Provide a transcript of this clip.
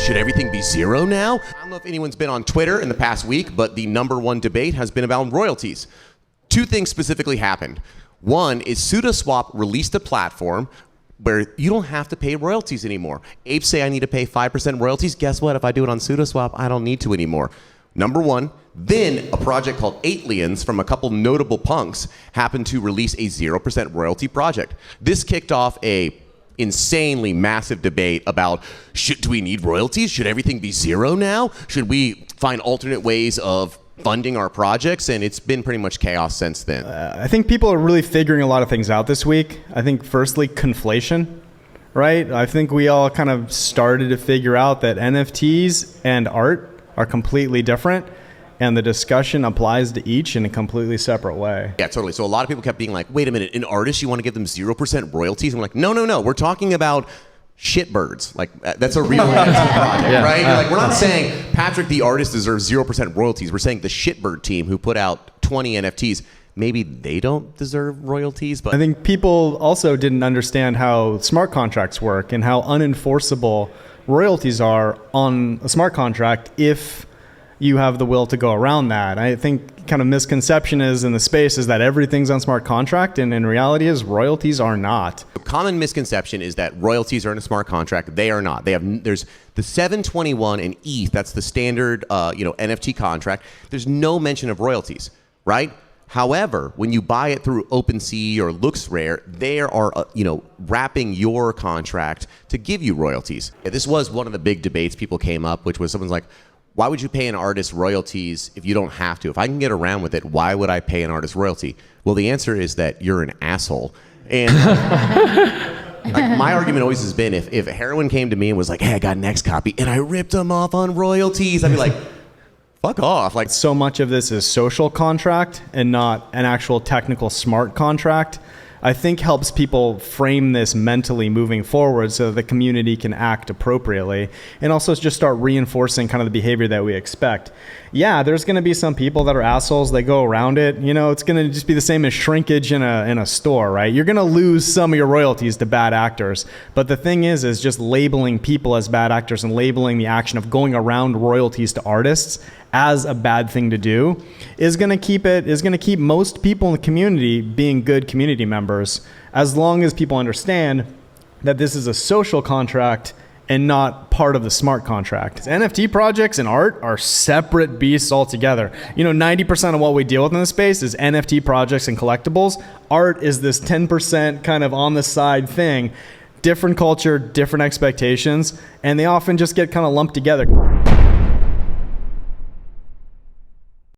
Should everything be zero now? I don't know if anyone's been on Twitter in the past week, but the #1 debate has been about royalties. Two things specifically happened. One is SudoSwap released a platform where you don't have to pay royalties anymore. Apes say I need to pay 5% royalties. Guess what? If I do it on SudoSwap, I don't need to anymore. #1. Then a project called 8lians from a couple notable punks happened to release a 0% royalty project. This kicked off a insanely massive debate about do we need royalties? Should everything be zero now? Should we find alternate ways of funding our projects? And it's been pretty much chaos since then. I think people are really figuring a lot of things out this week. I think firstly, conflation, right? I think we all kind of started to figure out that NFTs and art are completely different, and the discussion applies to each in a completely separate way. Yeah, totally. So a lot of people kept being like, wait a minute, an artist, you want to give them 0% royalties? I'm like, no. We're talking about shitbirds. Like, that's a real NFT project, right? Like, we're not saying Patrick the artist deserves 0% royalties. We're saying the shitbird team who put out 20 NFTs, maybe they don't deserve royalties. But I think people also didn't understand how smart contracts work and how unenforceable royalties are on a smart contract if you have the will to go around that. I think kind of misconception is in the space is that everything's on smart contract, and in reality is royalties are not. A common misconception is that royalties are in a smart contract. They are not. There's the 721 and ETH, that's the standard NFT contract. There's no mention of royalties, right? However, when you buy it through OpenSea or LooksRare, they are wrapping your contract to give you royalties. This was one of the big debates people came up, which was someone's like, why would you pay an artist royalties if you don't have to? If I can get around with it, why would I pay an artist royalty? Well, the answer is that you're an asshole. And like, my argument always has been, if Heroin came to me and was like, hey, I got an X copy, and I ripped him off on royalties, I'd be like, fuck off. Like, so much of this is social contract and not an actual technical smart contract. I think helps people frame this mentally moving forward so that the community can act appropriately, and also just start reinforcing kind of the behavior that we expect. Yeah, there's going to be some people that are assholes. They go around it. It's going to just be the same as shrinkage in a store, right? You're going to lose some of your royalties to bad actors. But the thing is just labeling people as bad actors and labeling the action of going around royalties to artists as a bad thing to do is going to keep most people in the community being good community members, as long as people understand that this is a social contract and not part of the smart contract. NFT projects and art are separate beasts altogether. 90% of what we deal with in this space is NFT projects and collectibles. Art is this 10% kind of on the side thing. Different culture, different expectations, and they often just get kind of lumped together.